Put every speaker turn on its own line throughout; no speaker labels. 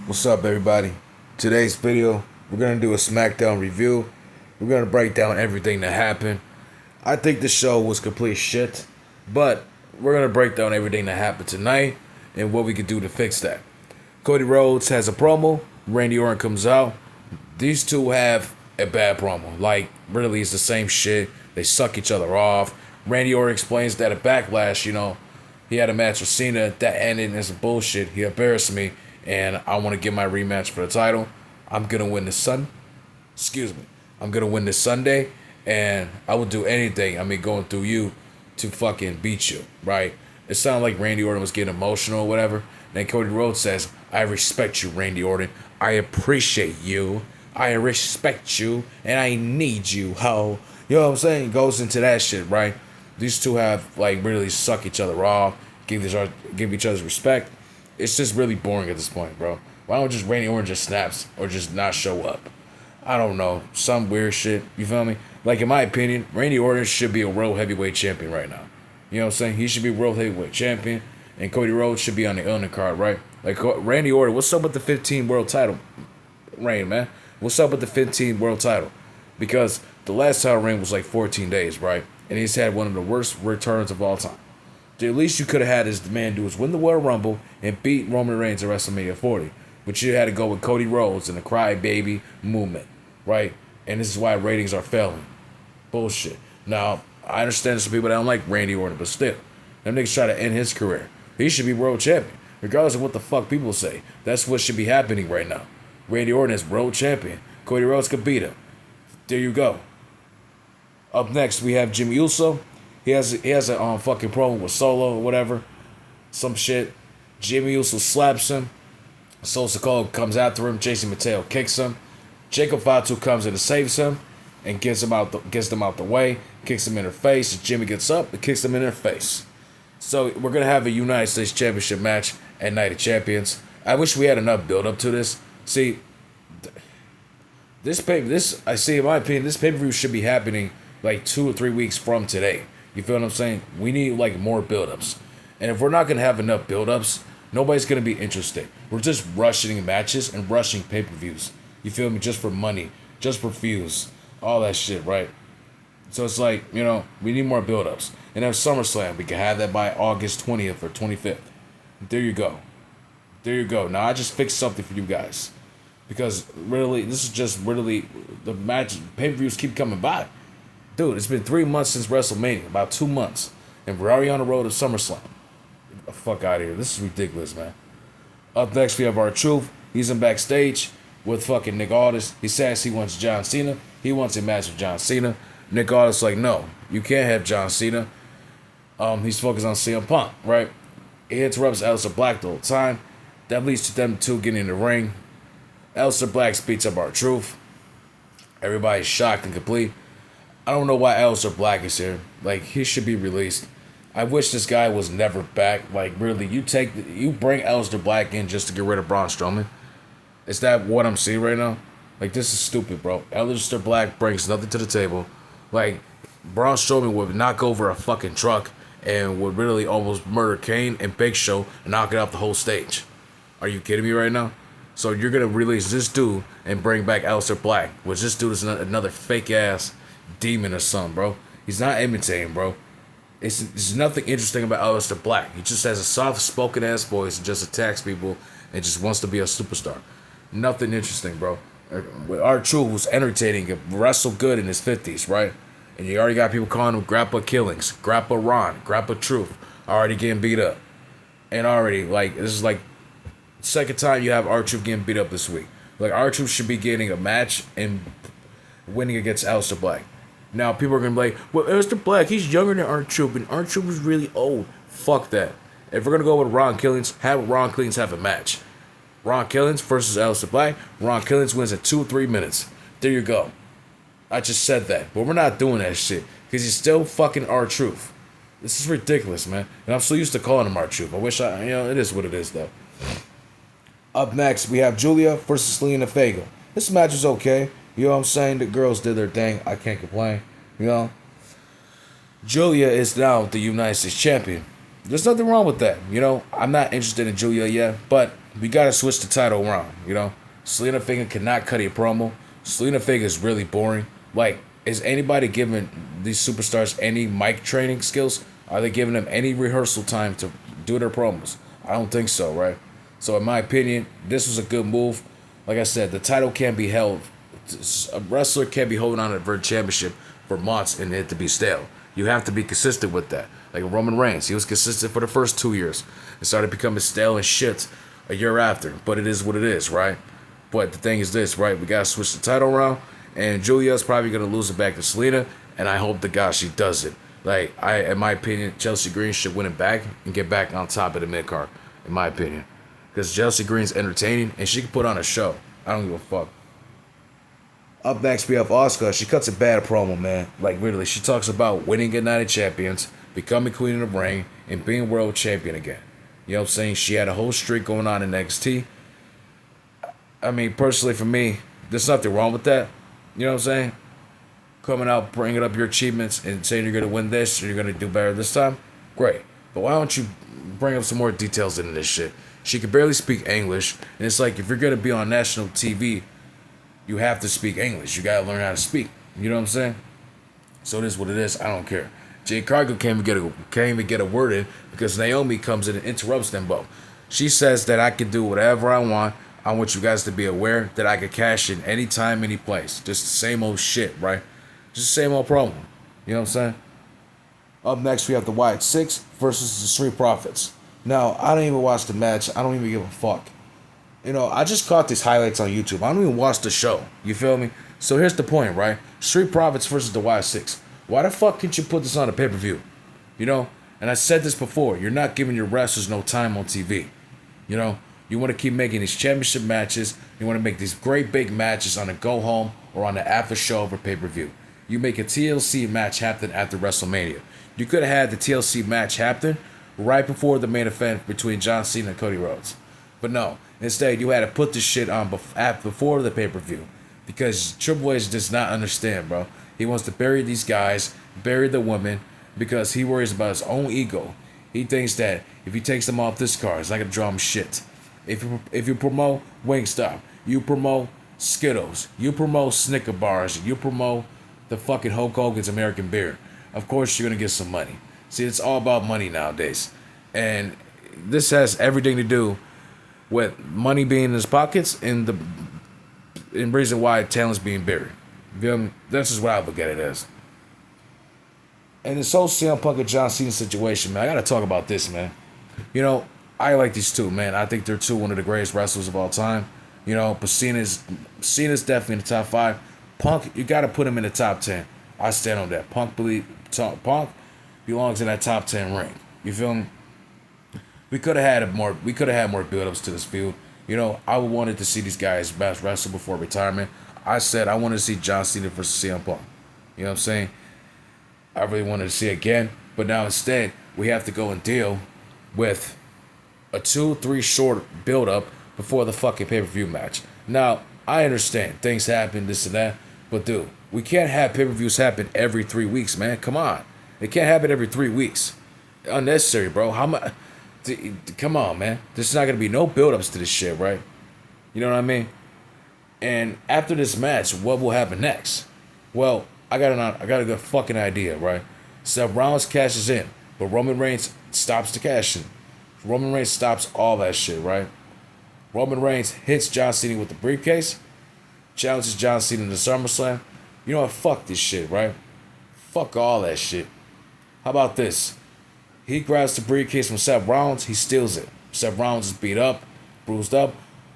What's up, everybody? Today's video, we're gonna do a Smackdown review. We're gonna break down everything that happened. I think the show was complete shit, but we're gonna break down everything that happened tonight and what we could do to fix that. Cody Rhodes has a promo. Randy Orton comes out. These two have a bad promo. Like, really, it's the same shit. They suck each other off. Randy Orton explains that at Backlash, he had a match with Cena that ended in some bullshit. He embarrassed me, and I want to get my rematch for the title. I'm gonna win this I'm gonna win this Sunday, and I will do anything. Going through you to fucking beat you, right? It sounded like Randy Orton was getting emotional or whatever. Then Cody Rhodes says, "I respect you, Randy Orton. I appreciate you. I respect you, and I need you, ho." You know what I'm saying? Goes into that shit, right? These two have really suck each other off, give each other's respect. It's just really boring at this point, bro. Why don't just Randy Orton just snaps or just not show up? I don't know, some weird shit. You feel me? Like, in my opinion, Randy Orton should be a world heavyweight champion right now. You know what I'm saying? He should be world heavyweight champion, and Cody Rhodes should be on the undercard, right? Like, Randy Orton, what's up with the 15 world title reign, man? What's up with the 15 world title? Because the last title reign was like 14 days, right? And he's had one of the worst returns of all time. The least you could have had is the man do is win the Royal Rumble and beat Roman Reigns at WrestleMania 40. But you had to go with Cody Rhodes and the crybaby movement, right? And this is why ratings are failing. Bullshit. Now, I understand some people that don't like Randy Orton, but still, them niggas try to end his career. He should be world champion, regardless of what the fuck people say. That's what should be happening right now. Randy Orton is world champion. Cody Rhodes could beat him. There you go. Up next, we have Jimmy Uso. He has a fucking promo with Solo or whatever, some shit. Jimmy Uso slaps him. Solo Sikoa comes after him. Jason Mateo kicks him. Jacob Fatu comes in and saves him and gets them out the way. Kicks him in their face. Jimmy gets up and kicks him in their face. So we're gonna have a United States Championship match at Night of Champions. I wish we had enough build up to this. See, in my opinion, this pay-per-view should be happening like 2 or 3 weeks from today. You feel what I'm saying? We need more build-ups. And if we're not going to have enough build-ups, nobody's going to be interested. We're just rushing matches and rushing pay-per-views. You feel me? Just for money. Just for views. All that shit, right? So it's we need more build-ups. And then SummerSlam, we can have that by August 20th or 25th. There you go. There you go. Now I just fixed something for you guys. Because really, this is just really, the match, pay-per-views keep coming by. Dude, it's been 3 months since WrestleMania, about 2 months, and we're already on the road to SummerSlam. Get the fuck out of here. This is ridiculous, man. Up next, we have R-Truth. He's in backstage with fucking Nick Aldis. He says he wants John Cena. He wants a match with John Cena. Nick Aldis like, no, you can't have John Cena. He's focused on CM Punk, right? He interrupts Aleister Black the whole time. That leads to them two getting in the ring. Aleister Black beats up R-Truth. Everybody's shocked and complete. I don't know why Aleister Black is here. He should be released. I wish this guy was never back. Really, you bring Aleister Black in just to get rid of Braun Strowman. Is that what I'm seeing right now? This is stupid, bro. Aleister Black brings nothing to the table. Braun Strowman would knock over a fucking truck and would really almost murder Kane and Big Show and knock it off the whole stage. Are you kidding me right now? So you're going to release this dude and bring back Aleister Black, which this dude is another fake-ass demon or something, bro. He's not imitating, bro. It's nothing interesting about Aleister Black. He just has a soft-spoken ass voice and just attacks people and just wants to be a superstar. Nothing interesting, bro. With R-Truth, who's entertaining, wrestled good in his 50s, right? And you already got people calling him Grappa Killings, Grappa Ron, Grappa Truth, already getting beat up. And already, this is second time you have R-Truth getting beat up this week. R-Truth should be getting a match and winning against Aleister Black. Now, people are going to be like, well, Aleister Black, he's younger than R-Truth, and R-Truth is really old. Fuck that. If we're going to go with Ron Killings, have Ron Killings have a match. Ron Killings versus Aleister Black. Ron Killings wins in 2 or 3 minutes. There you go. I just said that. But we're not doing that shit. Because he's still fucking R-Truth. This is ridiculous, man. And I'm so used to calling him R-Truth. I wish it is what it is, though. Up next, we have Julia versus Selena Vega. This match was okay. You know what I'm saying? The girls did their thing. I can't complain. Julia is now the United States champion. There's nothing wrong with that. I'm not interested in Julia yet, but We gotta switch the title around, you know? Selena Vega cannot cut a promo. Selena Vega is really boring. Like, is anybody giving these superstars any mic training skills? Are they giving them any rehearsal time to do their promos? I don't think so, right? So in my opinion, this was a good move. Like I said, the title can't be held. A wrestler can't be holding on to the championship for months and it to be stale. You have to be consistent with that. Like Roman Reigns, he was consistent for the first 2 years. It started becoming stale and shit a year after. But it is what it is, right? But the thing is this, right? We gotta switch the title around, and Julia's probably gonna lose it back to Selena, and I hope to God she does it. Like, in my opinion, Chelsea Green should win it back and get back on top of the mid card. In my opinion, because Chelsea Green's entertaining and she can put on a show. I don't give a fuck. Up next, we have Asuka. She cuts a bad promo, man. Like, literally, she talks about winning at Night of Champions, becoming Queen of the Ring, and being World Champion again. You know what I'm saying? She had a whole streak going on in NXT. I mean, personally, for me, there's nothing wrong with that. You know what I'm saying? Coming out, bringing up your achievements, and saying you're going to win this, or you're going to do better this time. Great. But why don't you bring up some more details into this shit? She can barely speak English, and it's like, if you're going to be on national TV, you have to speak English. You got to learn how to speak. You know what I'm saying? So it is what it is. I don't care. Jade Cargill can't even get a word in because Naomi comes in and interrupts them both. She says that I can do whatever I want. I want you guys to be aware that I can cash in anytime, any place. Just the same old shit, right? Just the same old problem. You know what I'm saying? Up next, we have the Wyatt Six versus the Street Profits. Now, I don't even watch the match. I don't even give a fuck. You know, I just caught these highlights on YouTube. I don't even watch the show. You feel me? So here's the point, right? Street Profits versus the Wyatt Six. Why the fuck can't you put this on a pay-per-view? You know? And I said this before. You're not giving your wrestlers no time on TV. You know? You want to keep making these championship matches. You want to make these great big matches on a go-home or on the after show of a pay-per-view. You make a TLC match happen after WrestleMania. You could have had the TLC match happen right before the main event between John Cena and Cody Rhodes. But no. Instead, you had to put this shit on before the pay-per-view. Because Triple H does not understand, bro. He wants to bury these guys, bury the women, because he worries about his own ego. He thinks that if he takes them off this card, it's not going to draw him shit. If you promote Wingstop, you promote Skittles, you promote Snicker bars, you promote the fucking Hulk Hogan's American beer, of course you're going to get some money. See, it's all about money nowadays. And this has everything to do with money being in his pockets and the reason why talent's being buried. You feel me? That's just what I look at it as. And this whole CM Punk and John Cena situation, man, I gotta talk about this, man. You know, I like these two, man. I think they're one of the greatest wrestlers of all time. You know, but Cena's definitely in the top 5. Punk, you gotta put him in the top 10. I stand on that. Punk belongs in that top 10 ring. You feel me? We could have had more build-ups to this feud. You know, I wanted to see these guys wrestle before retirement. I said I wanted to see John Cena versus CM Punk. You know what I'm saying? I really wanted to see it again. But now instead, we have to go and deal with a 2-3 short build-up before the fucking pay-per-view match. Now, I understand. Things happen, this and that. But dude, we can't have pay-per-views happen every 3 weeks, man. Come on. It can't happen every 3 weeks. Unnecessary, bro. How much? Come on, man. There's not going to be no build-ups to this shit, right? You know what I mean? And after this match, what will happen next? Well, I got a good fucking idea, right? Seth Rollins cashes in, but Roman Reigns stops the cash in. Roman Reigns stops all that shit, right? Roman Reigns hits John Cena with the briefcase, challenges John Cena to SummerSlam. You know what? Fuck this shit, right? Fuck all that shit. How about this? He grabs the briefcase from Seth Rollins. He steals it. Seth Rollins is beat up, bruised up.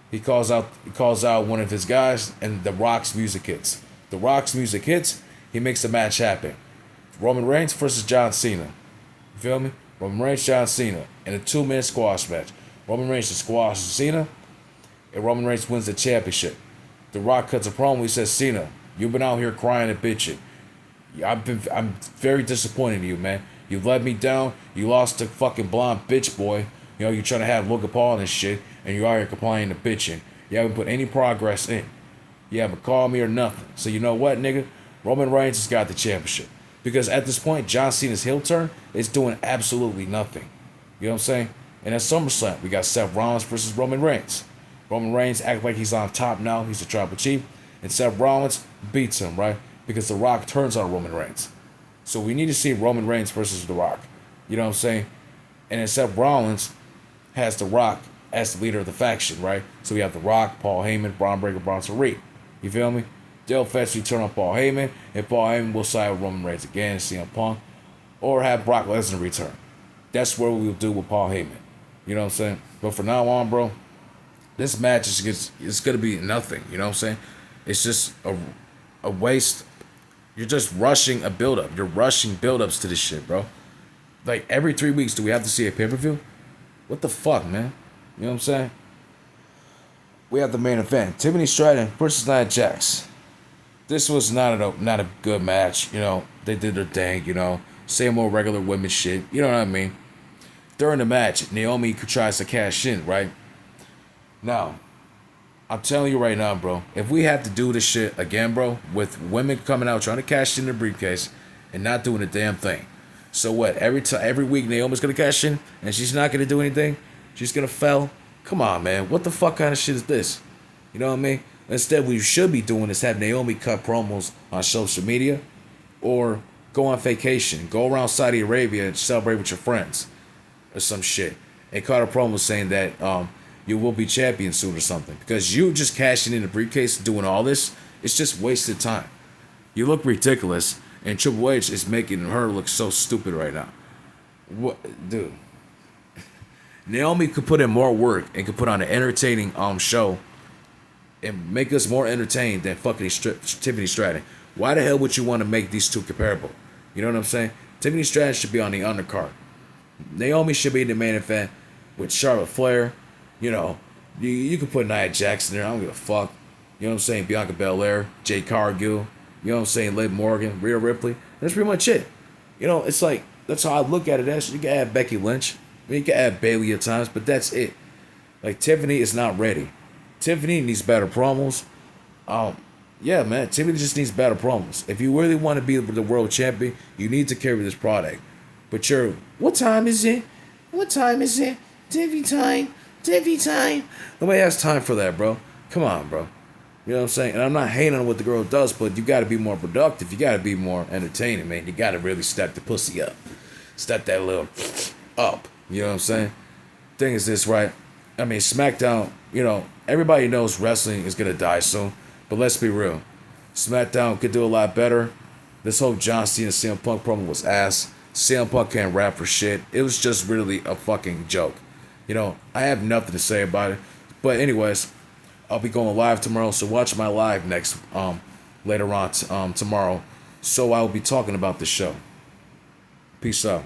He calls out one of his guys, and The Rock's music hits. The Rock's music hits. He makes the match happen. Roman Reigns versus John Cena. You feel me? Roman Reigns, John Cena in a 2-minute squash match. Roman Reigns squashes Cena, and Roman Reigns wins the championship. The Rock cuts a promo. He says, "Cena, you've been out here crying and bitching. I'm very disappointed in you, man. You let me down. You lost to fucking blonde bitch boy. You know, you're trying to have Logan Paul and shit, and you're out here complaining and bitching. You haven't put any progress in. You haven't called me or nothing. So you know what, nigga? Roman Reigns has got the championship. Because at this point, John Cena's heel turn is doing absolutely nothing. You know what I'm saying? And at SummerSlam, we got Seth Rollins versus Roman Reigns. Roman Reigns acts like he's on top now. He's the tribal chief. And Seth Rollins beats him, right? Because The Rock turns on Roman Reigns. So we need to see Roman Reigns versus The Rock. You know what I'm saying? And then Seth Rollins has The Rock as the leader of the faction, right? So we have The Rock, Paul Heyman, Braun Breaker, Bronson Reed. You feel me? They'll eventually turn on Paul Heyman, and Paul Heyman will side with Roman Reigns again, CM Punk, or have Brock Lesnar return. That's what we'll do with Paul Heyman. You know what I'm saying? But from now on, bro, this match it's going to be nothing. You know what I'm saying? It's just a waste. You're just rushing a build-up. You're rushing build-ups to this shit, bro. Like, every 3 weeks, do we have to see a pay-per-view? What the fuck, man? You know what I'm saying? We have the main event. Tiffany Stratton versus Nia Jax. This was not a good match. You know, they did their thing, you know. Same old regular women shit. You know what I mean? During the match, Naomi tries to cash in, right? Now, I'm telling you right now, bro, if we have to do this shit again, bro, with women coming out trying to cash in their briefcase and not doing a damn thing. So what? Every week Naomi's gonna cash in and she's not gonna do anything? She's gonna fail? Come on, man. What the fuck kind of shit is this? You know what I mean? Instead, what you should be doing is have Naomi cut promos on social media or go on vacation. Go around Saudi Arabia and celebrate with your friends or some shit. And cut a promo saying that you will be champion soon or something. Because you just cashing in the briefcase and doing all this, it's just wasted time. You look ridiculous, and Triple H is making her look so stupid right now. What, dude? Naomi could put in more work and could put on an entertaining show and make us more entertained than fucking Tiffany Stratton. Why the hell would you want to make these two comparable? You know what I'm saying? Tiffany Stratton should be on the undercard. Naomi should be in the main event with Charlotte Flair. You know, you could put Nia Jax in there. I don't give a fuck. You know what I'm saying? Bianca Belair, Jade Cargill. You know what I'm saying? Liv Morgan, Rhea Ripley. That's pretty much it. You know, it's like, that's how I look at it. You can add Becky Lynch. I mean, you can add Bayley at times, but that's it. Like, Tiffany is not ready. Tiffany needs better promos. Yeah, man. Tiffany just needs better promos. If you really want to be the world champion, you need to carry this product. But what time is it? What time is it? Tiffany time. Tiffany time. Nobody has time for that, bro. Come on, bro. You know what I'm saying? And I'm not hating on what the girl does, but you got to be more productive. You got to be more entertaining, man. You got to really step the pussy up. Step that little up. You know what I'm saying? Thing is this, right? I mean, SmackDown, you know, everybody knows wrestling is going to die soon. But let's be real. SmackDown could do a lot better. This whole John Cena CM Punk promo was ass. CM Punk can't rap for shit. It was just really a fucking joke. You know, I have nothing to say about it. But anyways, I'll be going live tomorrow. So watch my live later on tomorrow. So I will be talking about the show. Peace out.